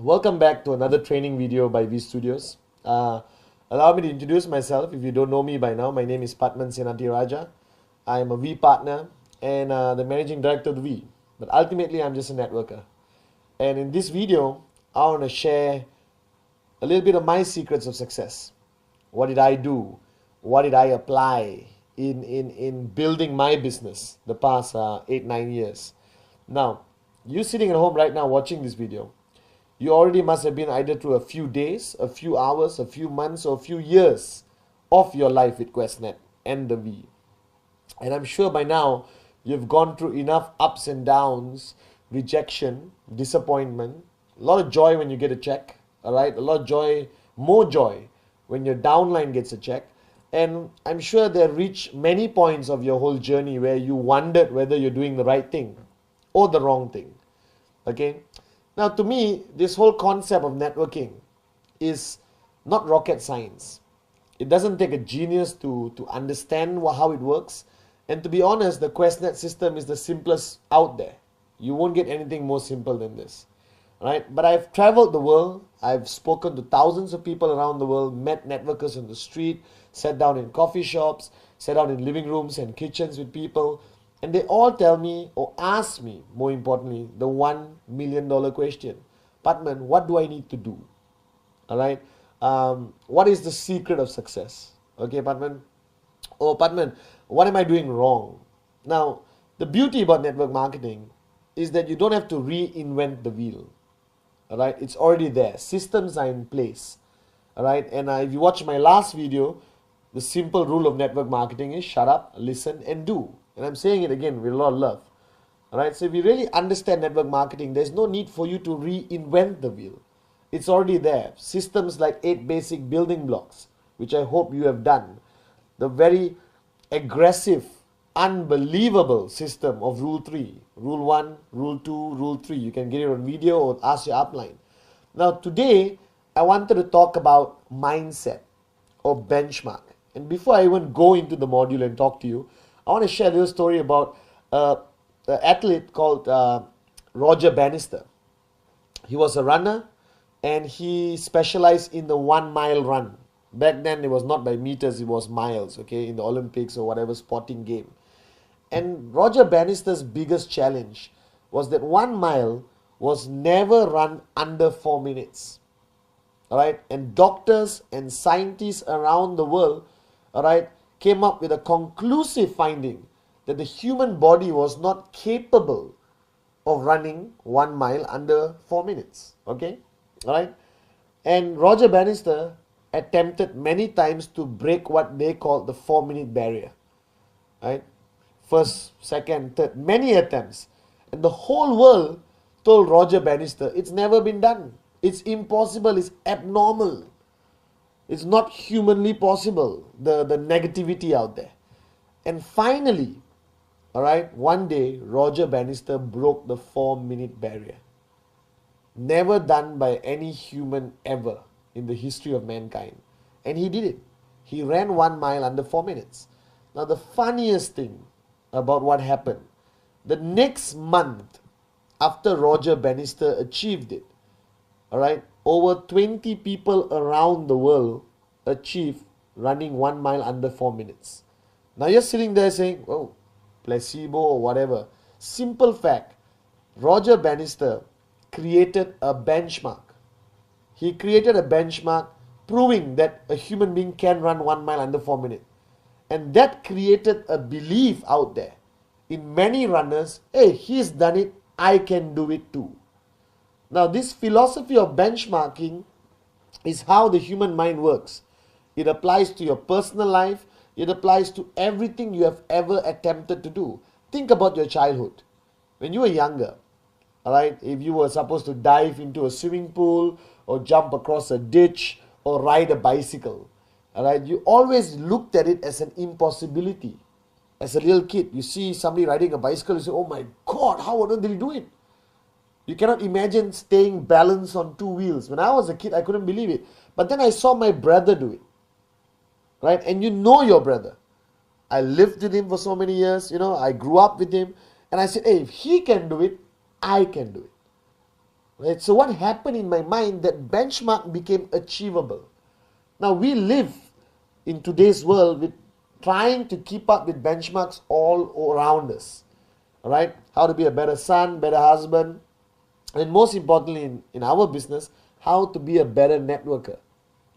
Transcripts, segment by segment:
Welcome back to another training video by V Studios. Allow me to introduce myself. If you don't know me by now, my name is Pathman Senathirajah. I am a V partner and the managing director of the V. But ultimately, I'm just a networker. And in this video, I want to share a little bit of my secrets of success. What did I do? What did I apply in building my business the past 8-9 years? Now, you sitting at home right now watching this video, you already must have been either through a few days, a few hours, a few months, or a few years of your life with QuestNet and the V. And I'm sure by now you've gone through enough ups and downs, rejection, disappointment, a lot of joy when you get a check, all right? A lot of joy, more joy when your downline gets a check. And I'm sure there reached many points of your whole journey where you wondered whether you're doing the right thing or the wrong thing, okay? Now, to me, this whole concept of networking is not rocket science. It doesn't take a genius to understand how it works. And to be honest, the QuestNet system is the simplest out there. You won't get anything more simple than this, right? But I've traveled the world. I've spoken to thousands of people around the world, met networkers on the street, sat down in coffee shops, sat down in living rooms and kitchens with people. And they all tell me, or ask me, more importantly, the $1 million question. Pathman, what do I need to do? All right. What is the secret of success? Okay, Pathman. Oh, Pathman, what am I doing wrong? Now, the beauty about network marketing is that you don't have to reinvent the wheel. All right. It's already there. Systems are in place. All right. And if you watch my last video, the simple rule of network marketing is shut up, listen, and do. And I'm saying it again with a lot of love. All right, so if you really understand network marketing, there's no need for you to reinvent the wheel. It's already there. Systems like 8 basic building blocks, which I hope you have done. The very aggressive, unbelievable system of Rule 3. Rule 1, Rule 2, Rule 3. You can get it on video or ask your upline. Now, today, I wanted to talk about mindset or benchmark. And before I even go into the module and talk to you, I want to share a little story about an athlete called Roger Bannister. He was a runner and he specialized in the 1 mile run. Back then it was not by meters, it was miles, okay, in the Olympics or whatever sporting game. And Roger Bannister's biggest challenge was that 1 mile was never run under 4 minutes. All right, and doctors and scientists around the world, all right, came up with a conclusive finding that the human body was not capable of running 1 mile under 4 minutes. Okay, all right. And Roger Bannister attempted many times to break what they call the 4-minute barrier. Right, first, second, third, many attempts, and the whole world told Roger Bannister it's never been done. It's impossible. It's abnormal. It's not humanly possible, the negativity out there. And finally, all right, one day, Roger Bannister broke the 4-minute barrier. Never done by any human ever in the history of mankind. And he did it. He ran 1 mile under 4 minutes. Now, the funniest thing about what happened, the next month after Roger Bannister achieved it, all right, over 20 people around the world achieved running 1 mile under 4 minutes. Now you're sitting there saying, oh, placebo or whatever. Simple fact, Roger Bannister created a benchmark. He created a benchmark proving that a human being can run 1 mile under 4 minutes. And that created a belief out there in many runners, hey, he's done it, I can do it too. Now, this philosophy of benchmarking is how the human mind works. It applies to your personal life. It applies to everything you have ever attempted to do. Think about your childhood. When you were younger, all right, if you were supposed to dive into a swimming pool or jump across a ditch or ride a bicycle, all right, you always looked at it as an impossibility. As a little kid, you see somebody riding a bicycle, you say, oh my God, how on earth did he do it? You cannot imagine staying balanced on 2 wheels. When I was a kid, I couldn't believe it. But then I saw my brother do it. Right? And you know your brother. I lived with him for so many years. I grew up with him. And I said, hey, if he can do it, I can do it. Right? So what happened in my mind, that benchmark became achievable. Now we live in today's world with trying to keep up with benchmarks all around us. All right? How to be a better son, better husband, and most importantly in our business, how to be a better networker,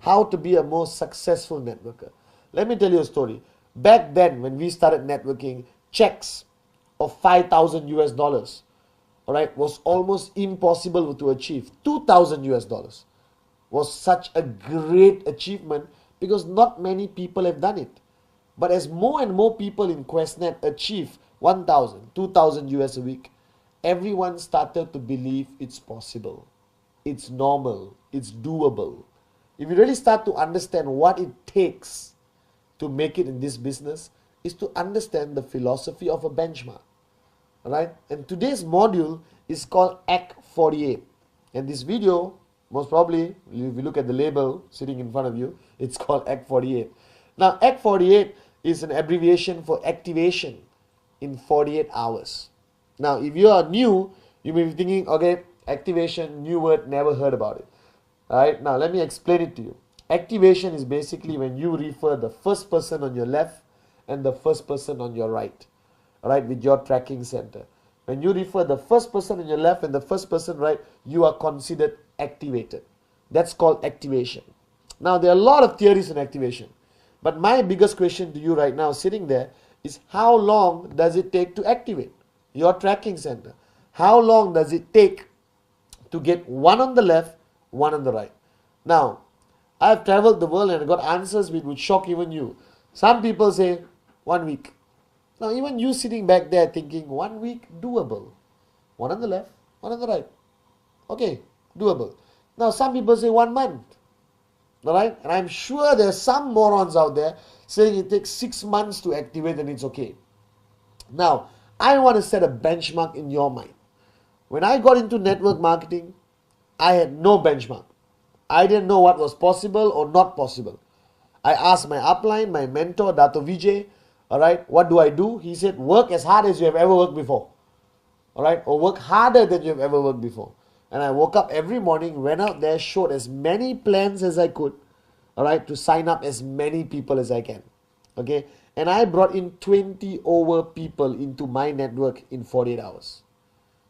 how to be a more successful networker. Let me tell you a story. Back then, when we started networking, checks of 5,000 US dollars, all right, was almost impossible to achieve. 2,000 US dollars was such a great achievement because not many people have done it. But as more and more people in QuestNet achieve 1,000, 2,000 US a week, everyone started to believe it's possible, it's normal, it's doable. If you really start to understand what it takes to make it in this business, is to understand the philosophy of a benchmark. Alright? And today's module is called Act 48. And this video, most probably, if you look at the label sitting in front of you, it's called Act 48. Now, Act 48 is an abbreviation for activation in 48 hours. Now, if you are new, you may be thinking, okay, activation, new word, never heard about it. Alright, now let me explain it to you. Activation is basically when you refer the first person on your left and the first person on your right. Alright, with your tracking center. When you refer the first person on your left and the first person right, you are considered activated. That's called activation. Now, there are a lot of theories in activation. But my biggest question to you right now, sitting there, is how long does it take to activate your tracking center? How long does it take to get one on the left, one on the right? Now, I've traveled the world and I got answers which would shock even you. Some people say 1 week. Now, even you sitting back there thinking 1 week, doable. One on the left, one on the right. Okay, doable. Now, some people say 1 month. Alright? And I'm sure there's some morons out there saying it takes 6 months to activate and it's okay. Now, I want to set a benchmark in your mind. When I got into network marketing, I had no benchmark. I didn't know what was possible or not possible. I asked my upline, my mentor, Dato Vijay, alright, what do I do? He said, work as hard as you have ever worked before. Alright, or work harder than you have ever worked before. And I woke up every morning, went out there, showed as many plans as I could, alright, to sign up as many people as I can. Okay, and I brought in 20 over people into my network in 48 hours.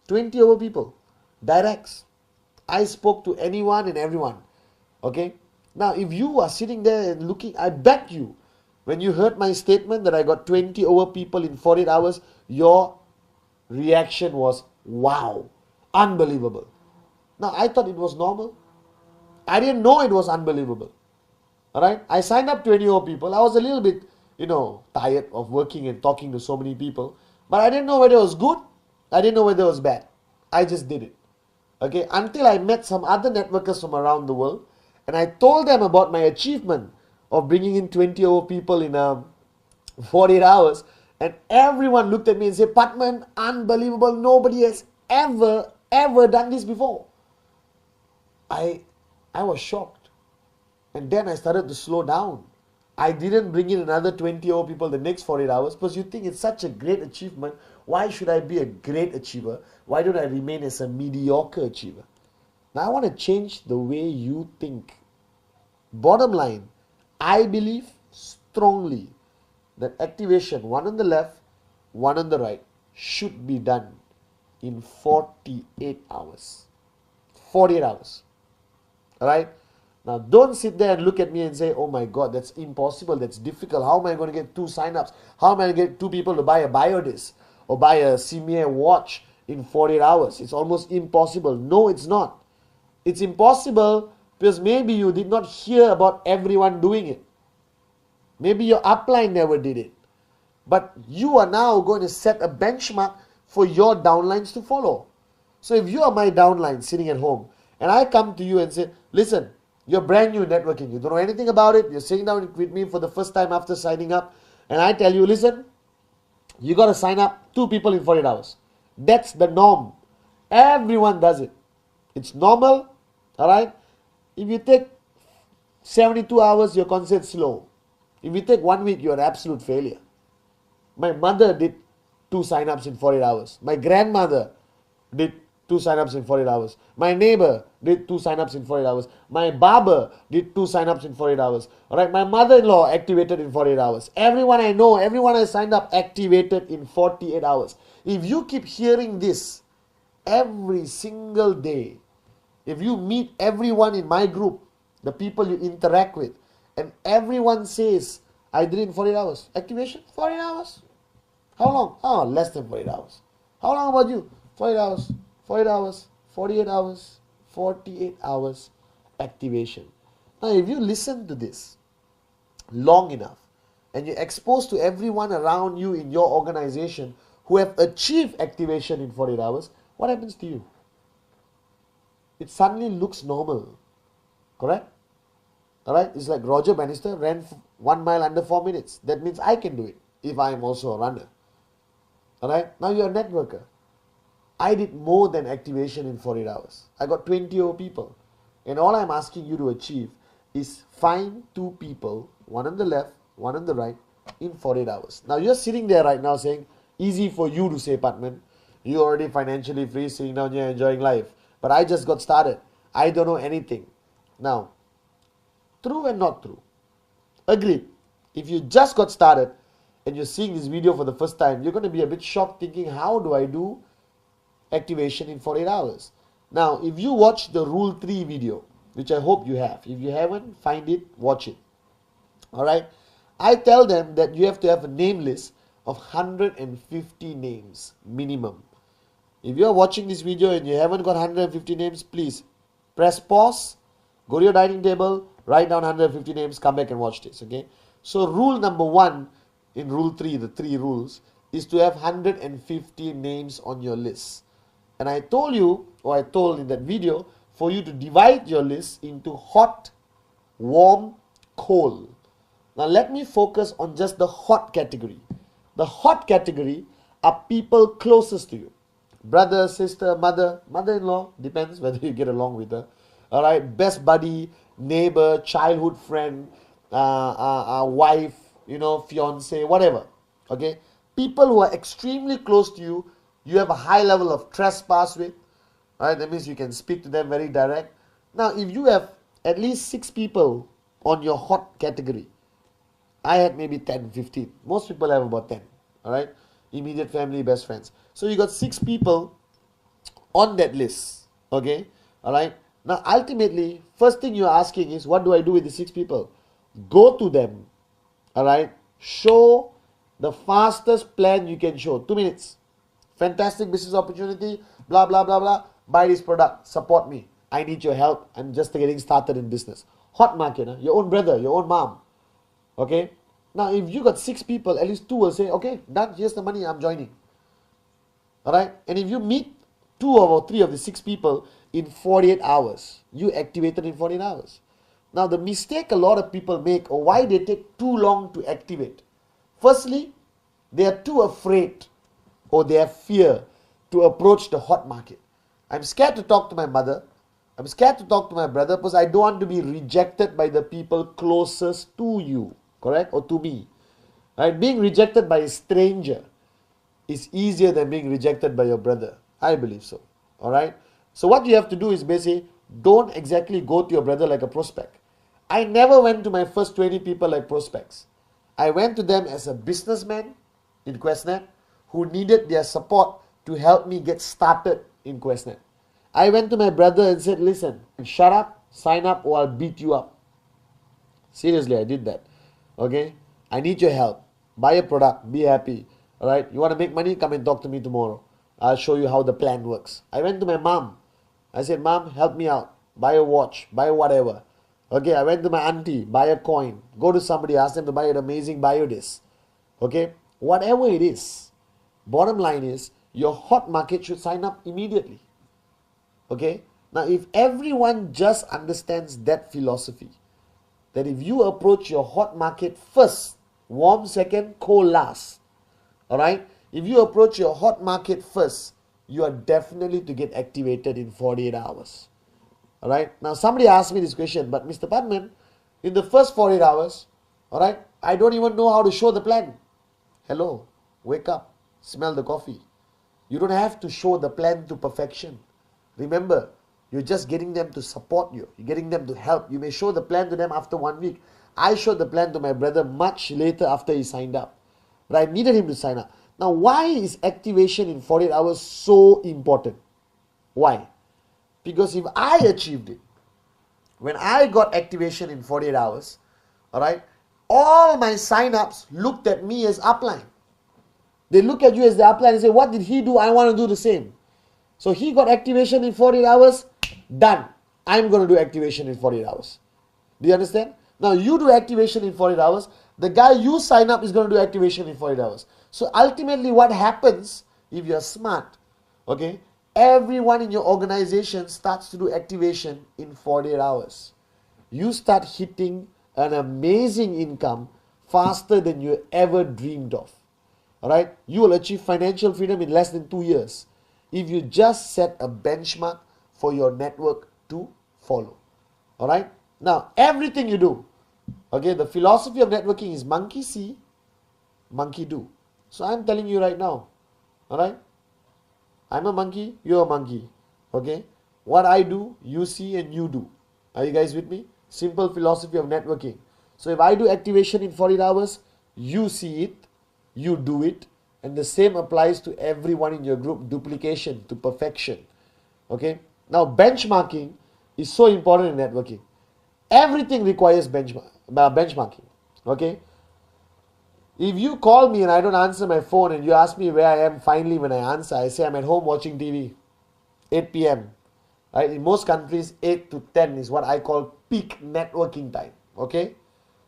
20 over people, directs. I spoke to anyone and everyone. Okay, now if you are sitting there and looking, I bet you, when you heard my statement that I got 20 over people in 48 hours, your reaction was, wow, unbelievable. Now, I thought it was normal. I didn't know it was unbelievable. Alright, I signed up 20 over people. I was a little bit, tired of working and talking to so many people. But I didn't know whether it was good. I didn't know whether it was bad. I just did it. Okay, until I met some other networkers from around the world. And I told them about my achievement of bringing in 20 over people in 48 hours. And everyone looked at me and said, Pathman, unbelievable. Nobody has ever done this before. I was shocked. And then I started to slow down. I didn't bring in another 20 over people the next 48 hours because you think it's such a great achievement. Why should I be a great achiever? Why don't I remain as a mediocre achiever? Now I want to change the way you think. Bottom line, I believe strongly that activation, one on the left, one on the right, should be done in 48 hours. 48 hours. Alright? Now, don't sit there and look at me and say, oh my God, that's impossible, that's difficult. How am I going to get 2 signups? How am I going to get 2 people to buy a biodisc or buy a CMA watch in 48 hours? It's almost impossible. No, it's not. It's impossible because maybe you did not hear about everyone doing it. Maybe your upline never did it. But you are now going to set a benchmark for your downlines to follow. So if you are my downline sitting at home and I come to you and say, listen, you're brand new in networking. You don't know anything about it. You're sitting down with me for the first time after signing up. And I tell you, listen, you got to sign up 2 people in 48 hours. That's the norm. Everyone does it. It's normal. All right. If you take 72 hours, you're considered slow. If you take 1 week, you're an absolute failure. My mother did 2 signups in 48 hours. My grandmother did 2 sign-ups in 48 hours. My neighbor did 2 sign-ups in 48 hours. My barber did 2 sign-ups in 48 hours. All right, my mother-in-law activated in 48 hours. Everyone I know, everyone I signed up activated in 48 hours. If you keep hearing this every single day, if you meet everyone in my group, the people you interact with, and everyone says, I did it in 48 hours. Activation, 48 hours. How long? Oh, less than 48 hours. How long about you? 48 hours, 48 hours, 48 hours, 48 hours activation. Now, if you listen to this long enough and you're exposed to everyone around you in your organization who have achieved activation in 48 hours, what happens to you? It suddenly looks normal. Correct? Alright? It's like Roger Bannister ran 1 mile under 4 minutes. That means I can do it if I am also a runner. Alright? Now you're a networker. I did more than activation in 48 hours. I got 20 over people. And all I'm asking you to achieve is find 2 people, one on the left, one on the right, in 48 hours. Now you're sitting there right now saying, easy for you to say, Pathman. You're already financially free, sitting down here enjoying life. But I just got started. I don't know anything. Now, true and not true. Agreed. If you just got started and you're seeing this video for the first time, you're going to be a bit shocked thinking, how do I do activation in 48 hours? Now, if you watch the Rule 3 video, which I hope you have, if you haven't, find it, watch it. Alright? I tell them that you have to have a name list of 150 names minimum. If you're watching this video and you haven't got 150 names, please press pause, go to your dining table, write down 150 names, come back and watch this. Okay? So rule number 1 in Rule 3, the 3 rules, is to have 150 names on your list. And I told you, or I told in that video, for you to divide your list into hot, warm, cold. Now let me focus on just the hot category. The hot category are people closest to you. Brother, sister, mother, mother-in-law, depends whether you get along with her. Alright, best buddy, neighbor, childhood friend, wife, fiance, whatever. Okay, people who are extremely close to you, you have a high level of trespass with. Alright, that means you can speak to them very direct. Now, if you have at least 6 people on your hot category, I had maybe 10, 15. Most people have about 10. Alright, immediate family, best friends. So you got 6 people on that list. Okay, alright. Now, ultimately, first thing you're asking is, what do I do with the 6 people? Go to them. Alright, show the fastest plan you can show. 2 minutes. Fantastic business opportunity, blah, blah, blah, blah. Buy this product, support me. I need your help. I'm just getting started in business. Hot market, huh? Your own brother, your own mom. Okay? Now, if you got 6 people, at least 2 will say, okay, done, here's the money, I'm joining. Alright? And if you meet 2 or 3 of the 6 people in 48 hours, you activated in 48 hours. Now, the mistake a lot of people make, or why they take too long to activate. Firstly, they are too afraid, or they have fear to approach the hot market. I'm scared to talk to my mother. I'm scared to talk to my brother because I don't want to be rejected by the people closest to you. Correct? Or to me. Right? Being rejected by a stranger is easier than being rejected by your brother. I believe so. Alright? So what you have to do is basically, don't exactly go to your brother like a prospect. I never went to my first 20 people like prospects. I went to them as a businessman in QuestNet who needed their support to help me get started in QuestNet. I went to my brother and said, listen, shut up, sign up, or I'll beat you up. Seriously, I did that. Okay? I need your help. Buy a product, be happy. Alright? You want to make money? Come and talk to me tomorrow. I'll show you how the plan works. I went to my mom. I said, Mom, help me out. Buy a watch, buy whatever. Okay, I went to my auntie, buy a coin. Go to somebody, ask them to buy an amazing biodisc. Okay? Whatever it is. Bottom line is, your hot market should sign up immediately. Okay? Now, if everyone just understands that philosophy, that if you approach your hot market first, warm second, cold last. Alright? If you approach your hot market first, you are definitely to get activated in 48 hours. Alright? Now, somebody asked me this question, but Mr. Pathman, in the first 48 hours, alright, I don't even know how to show the plan. Hello, wake up, smell the coffee. You don't have to show the plan to perfection. Remember, you're just getting them to support you. You're getting them to help. You may show the plan to them after 1 week. I showed the plan to my brother much later after he signed up. But I needed him to sign up. Now, why is activation in 48 hours so important? Why? Because if I achieved it, when I got activation in 48 hours, alright, all my sign-ups looked at me as upline. They look at you as the upline and say, what did he do? I want to do the same. So he got activation in 48 hours, done. I'm going to do activation in 48 hours. Do you understand? Now you do activation in 48 hours. The guy you sign up is going to do activation in 48 hours. So ultimately what happens, if you're smart, okay, everyone in your organization starts to do activation in 48 hours. You start hitting an amazing income faster than you ever dreamed of. Alright? You will achieve financial freedom in less than 2 years if you just set a benchmark for your network to follow. Alright? Now, everything you do, okay, the philosophy of networking is monkey see, monkey do. So I'm telling you right now, alright? I'm a monkey, you're a monkey. Okay? What I do, you see and you do. Are you guys with me? Simple philosophy of networking. So if I do activation in 48 hours, you see it, you do it, and the same applies to everyone in your group, duplication to perfection. Okay? Now benchmarking is so important in networking. Everything requires benchmarking. Okay? If you call me and I don't answer my phone and you ask me where I am finally when I answer, I say I'm at home watching TV, 8 p.m. Right? In most countries, 8 to 10 is what I call peak networking time. Okay?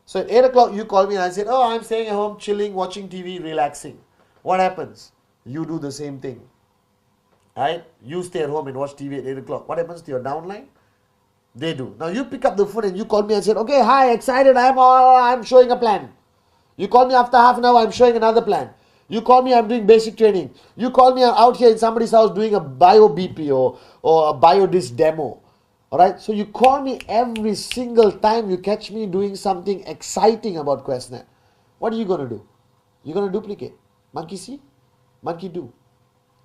So at 8 o'clock you call me and I said, oh, I'm staying at home, chilling, watching TV, relaxing. What happens? You do the same thing. Right? You stay at home and watch TV at 8 o'clock. What happens to your downline? They do. Now you pick up the phone and you call me and said, okay, hi, excited, I'm showing a plan. You call me after half an hour, I'm showing another plan. You call me, I'm doing basic training. You call me, I'm out here in somebody's house doing a bio BP or a biodisc demo. Alright, so you call me every single time you catch me doing something exciting about QuestNet. What are you going to do? You're going to duplicate. Monkey see, monkey do.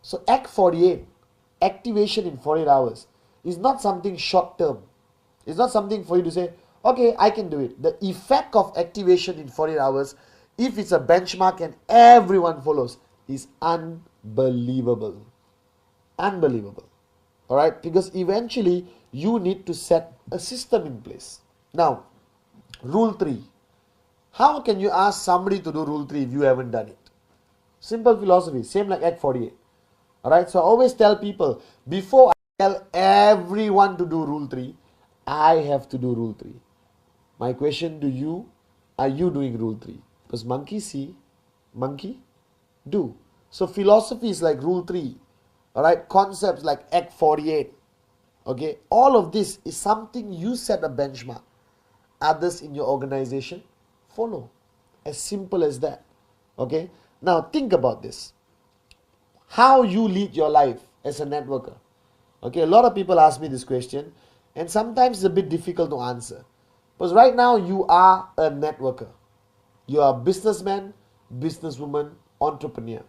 So Act 48, activation in 48 hours, is not something short term. It's not something for you to say, okay, I can do it. The effect of activation in 48 hours, if it's a benchmark and everyone follows, is unbelievable. Unbelievable. Alright? Because eventually you need to set a system in place. Now, rule 3. How can you ask somebody to do rule 3 if you haven't done it? Simple philosophy, same like Act 48. Alright? So I always tell people, before I tell everyone to do rule 3, I have to do rule 3. My question to you, are you doing rule 3? Because monkey see, monkey do. So philosophy is like rule 3. Alright, concepts like Act 48. Okay, all of this is something you set a benchmark. Others in your organization follow. As simple as that. Okay, now think about this. How you lead your life as a networker. Okay, a lot of people ask me this question and sometimes it's a bit difficult to answer. Because right now you are a networker. You are a businessman, businesswoman, entrepreneur.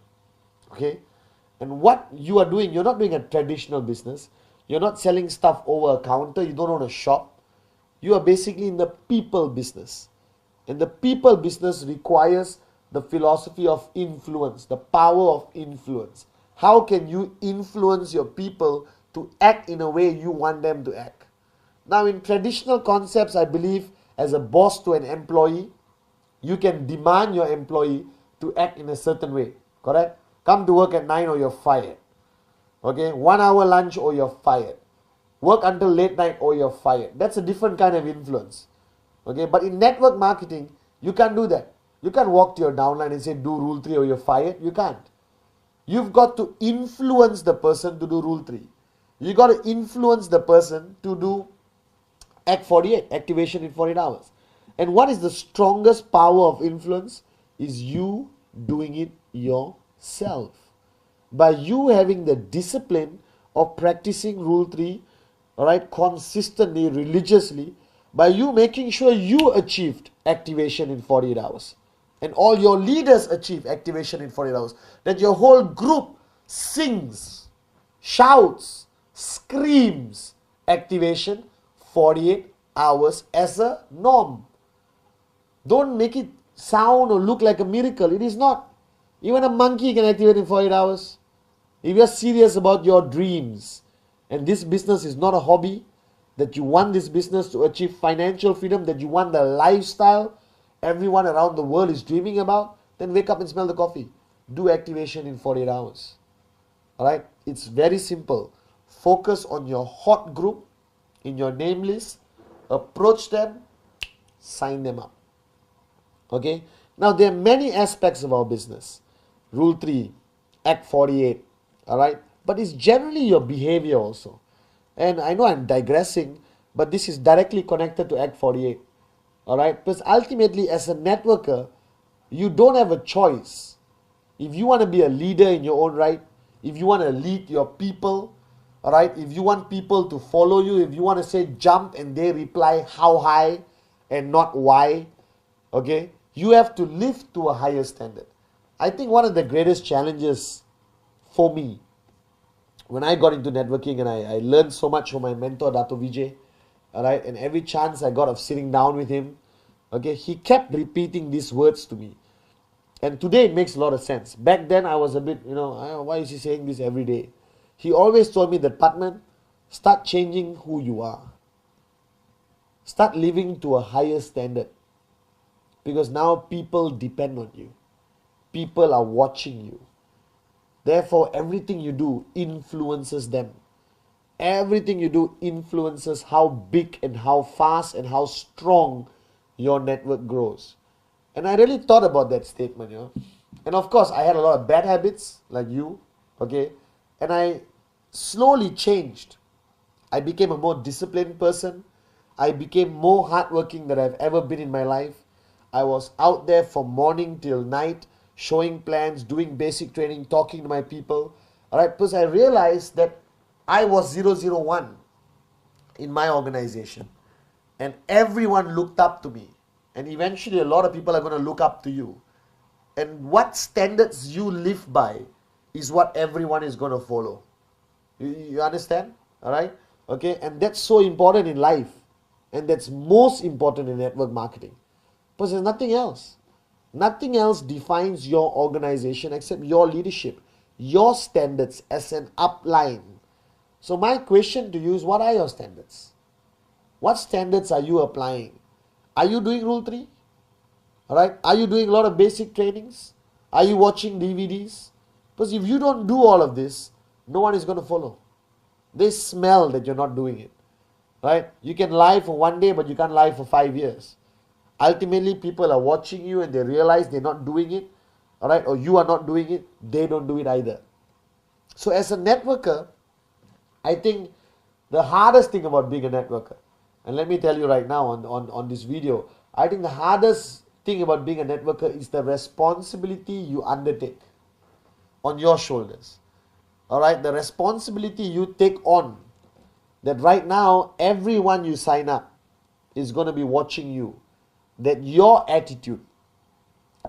Okay? And what you are doing, you're not doing a traditional business. You're not selling stuff over a counter. You don't own a shop. You are basically in the people business. And the people business requires the philosophy of influence, the power of influence. How can you influence your people to act in a way you want them to act? Now in traditional concepts, I believe as a boss to an employee, you can demand your employee to act in a certain way. Correct? Come to work at 9 or you're fired. Okay? 1 hour lunch or you're fired. Work until late night or you're fired. That's a different kind of influence. Okay? But in network marketing, you can't do that. You can't walk to your downline and say do rule 3 or you're fired. You can't. You've got to influence the person to do rule 3. You got to influence the person to do Act 48, activation in 48 hours. And what is the strongest power of influence? Is you doing it yourself. By you having the discipline of practicing rule 3, alright, consistently, religiously, by you making sure you achieved activation in 48 hours. And all your leaders achieve activation in 48 hours. That your whole group sings, shouts, screams activation 48 hours as a norm. Don't make it sound or look like a miracle. It is not. Even a monkey can activate in 48 hours. If you're serious about your dreams and this business is not a hobby, that you want this business to achieve financial freedom, that you want the lifestyle everyone around the world is dreaming about, then wake up and smell the coffee. Do activation in 48 hours. Alright? It's very simple. Focus on your hot group in your name list. Approach them. Sign them up. Okay? Now there are many aspects of our business. Rule 3, Act 48. Alright? But it's generally your behavior also. And I know I'm digressing, but this is directly connected to Act 48. Alright? Because ultimately, as a networker, you don't have a choice. If you want to be a leader in your own right, if you want to lead your people, alright, if you want people to follow you, if you want to say jump and they reply how high and not why, okay, you have to live to a higher standard. I think one of the greatest challenges for me, when I got into networking and I learned so much from my mentor, Dato Vijay, alright, and every chance I got of sitting down with him, okay, he kept repeating these words to me. And today it makes a lot of sense. Back then I was a bit, why is he saying this every day? He always told me that, Pathman, start changing who you are. Start living to a higher standard. Because now people depend on you. People are watching you. Therefore, everything you do influences them. Everything you do influences how big and how fast and how strong your network grows. And I really thought about that statement, And of course, I had a lot of bad habits, like you, okay? And I slowly changed. I became a more disciplined person. I became more hardworking than I've ever been in my life. I was out there from morning till night, showing plans, doing basic training, talking to my people. Alright, because I realized that I was 001 in my organization. And everyone looked up to me. And eventually a lot of people are going to look up to you. And what standards you live by is what everyone is going to follow. You understand? Alright? Okay? And that's so important in life. And that's most important in network marketing. Because there's nothing else. Nothing else defines your organization except your leadership. Your standards as an upline. So my question to you is, what are your standards? What standards are you applying? Are you doing Rule 3? Alright? Are you doing a lot of basic trainings? Are you watching DVDs? Because if you don't do all of this, no one is going to follow. They smell that you're not doing it. Right? You can lie for one day, but you can't lie for 5 years. Ultimately, people are watching you and they realize they're not doing it. Alright? Or you are not doing it. They don't do it either. So as a networker, I think the hardest thing about being a networker, and let me tell you right now on this video, I think the hardest thing about being a networker is the responsibility you undertake on your shoulders. Alright, the responsibility you take on, that right now everyone you sign up is going to be watching you. That your attitude,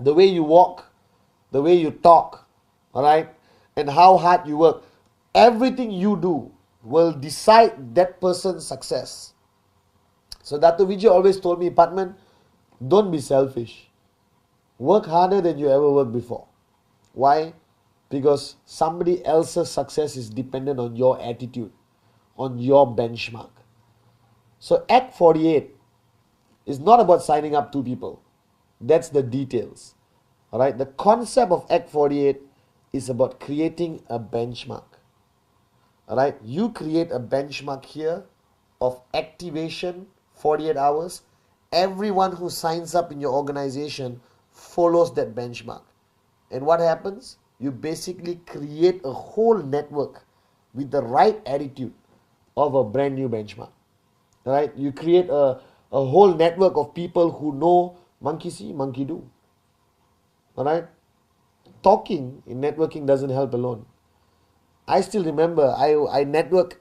the way you walk, the way you talk, alright, and how hard you work, everything you do will decide that person's success. So Dato Vijay always told me, Pathman, don't be selfish. Work harder than you ever worked before. Why? Because somebody else's success is dependent on your attitude, on your benchmark. So Act 48 is not about signing up 2 people. That's the details. Alright? The concept of Act 48 is about creating a benchmark. Alright? You create a benchmark here of activation 48 hours. Everyone who signs up in your organization follows that benchmark. And what happens? You basically create a whole network with the right attitude of a brand new benchmark. Right? You create a whole network of people who know monkey see, monkey do. Alright? Talking in networking doesn't help alone. I still remember I network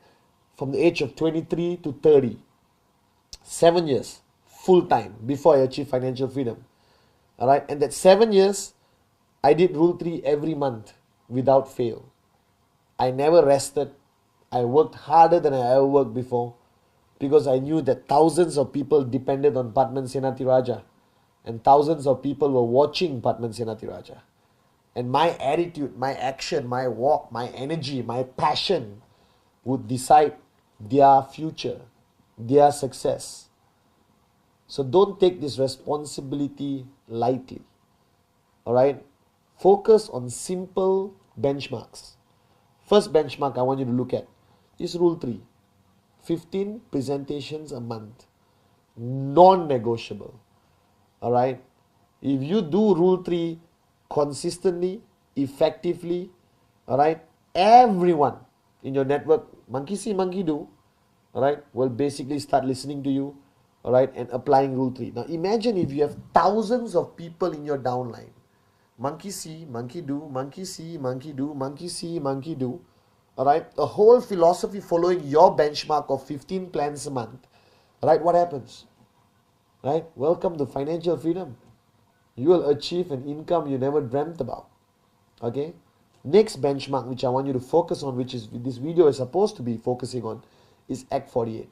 from the age of 23 to 30. 7 years, full time, before I achieved financial freedom. Alright? And that 7 years, I did Rule 3 every month without fail. I never rested. I worked harder than I ever worked before because I knew that thousands of people depended on Pathman Senathirajah and thousands of people were watching Pathman Senathirajah. And my attitude, my action, my walk, my energy, my passion would decide their future, their success. So don't take this responsibility lightly. Alright? Focus on simple benchmarks. First benchmark I want you to look at is Rule 3. 15 presentations a month. Non-negotiable. Alright? If you do Rule 3 consistently, effectively, alright, everyone in your network, monkey see, monkey do, alright, will basically start listening to you, alright, and applying Rule 3. Now imagine if you have thousands of people in your downline. Monkey see, monkey do, monkey see, monkey do, monkey see, monkey do. Alright, a whole philosophy following your benchmark of 15 plans a month. Right, what happens? Right, welcome to financial freedom. You will achieve an income you never dreamt about. Okay, next benchmark which I want you to focus on, which is this video is supposed to be focusing on, is Act 48.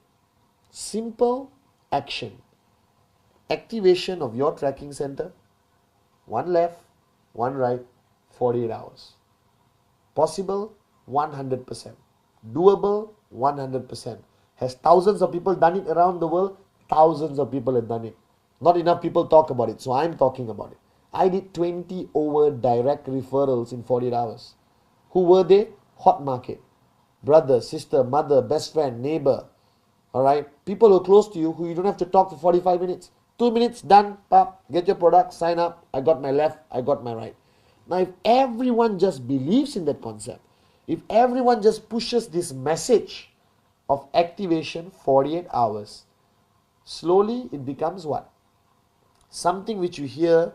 Simple action. Activation of your tracking center. One left, one right, 48 hours. Possible, 100%. Doable, 100%. Has thousands of people done it around the world? Thousands of people have done it. Not enough people talk about it, so I'm talking about it. I did 20 over direct referrals in 48 hours. Who were they? Hot market. Brother, sister, mother, best friend, neighbor. Alright? People who are close to you who you don't have to talk for 45 minutes. 2 minutes, done, pop, get your product, sign up. I got my left, I got my right. Now if everyone just believes in that concept, if everyone just pushes this message of activation 48 hours, slowly it becomes what? Something which you hear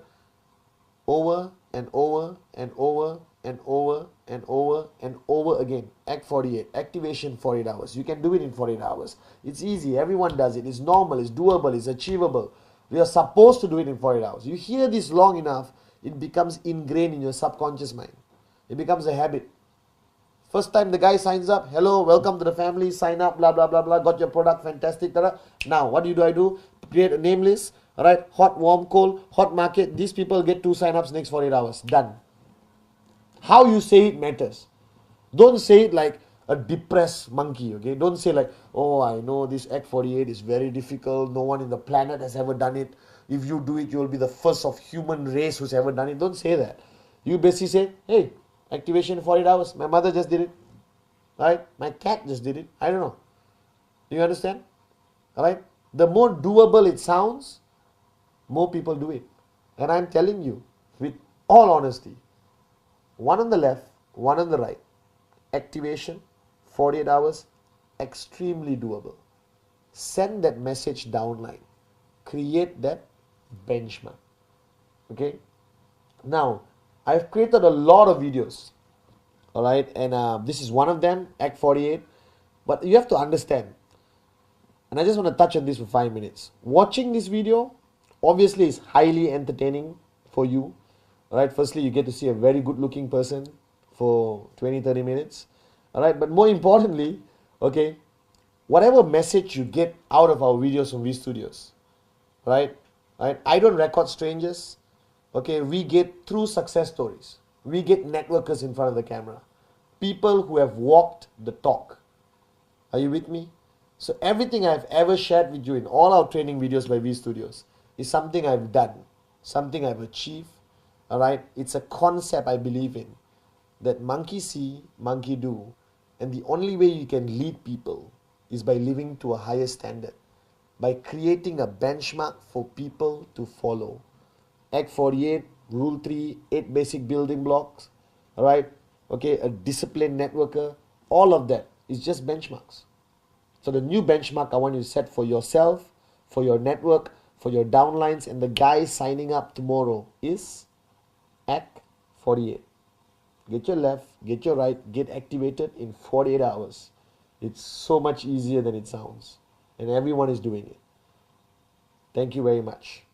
over and over and over and over and over and over again. Act 48, activation 48 hours. You can do it in 48 hours. It's easy, everyone does it. It's normal, it's doable, it's achievable. We are supposed to do it in 48 hours. You hear this long enough, it becomes ingrained in your subconscious mind. It becomes a habit. First time the guy signs up, hello, welcome to the family, sign up, blah, blah, blah, blah, got your product, fantastic. Now, what do? I do? Create a name list, alright, hot, warm, cold, hot market. These people get 2 sign-ups next 48 hours. Done. How you say it matters. Don't say it like a depressed monkey, okay? Don't say like, oh, I know this Act 48 is very difficult. No one in the planet has ever done it. If you do it, you will be the first of human race who's ever done it. Don't say that. You basically say, hey, activation 48 hours. My mother just did it. Right? My cat just did it. I don't know. Do you understand? Alright? The more doable it sounds, more people do it. And I'm telling you, with all honesty, one on the left, one on the right. Activation, 48 hours, extremely doable. Send that message downline. Create that benchmark. Okay? Now, I've created a lot of videos. Alright, and this is one of them, Act 48. But you have to understand, and I just want to touch on this for 5 minutes. Watching this video, obviously, is highly entertaining for you. Alright, firstly, you get to see a very good looking person for 20-30 minutes. Alright, but more importantly, okay, whatever message you get out of our videos from V Studios, right? I don't record strangers. Okay, we get true success stories. We get networkers in front of the camera. People who have walked the talk. Are you with me? So everything I've ever shared with you in all our training videos by V Studios is something I've done, something I've achieved. Alright, it's a concept I believe in. That monkey see, monkey do. And the only way you can lead people is by living to a higher standard. By creating a benchmark for people to follow. Act 48, Rule 3, 8 basic building blocks. Alright, okay, a disciplined networker. All of that is just benchmarks. So the new benchmark I want you to set for yourself, for your network, for your downlines, and the guys signing up tomorrow is Act 48. Get your left, get your right, get activated in 48 hours. It's so much easier than it sounds. And everyone is doing it. Thank you very much.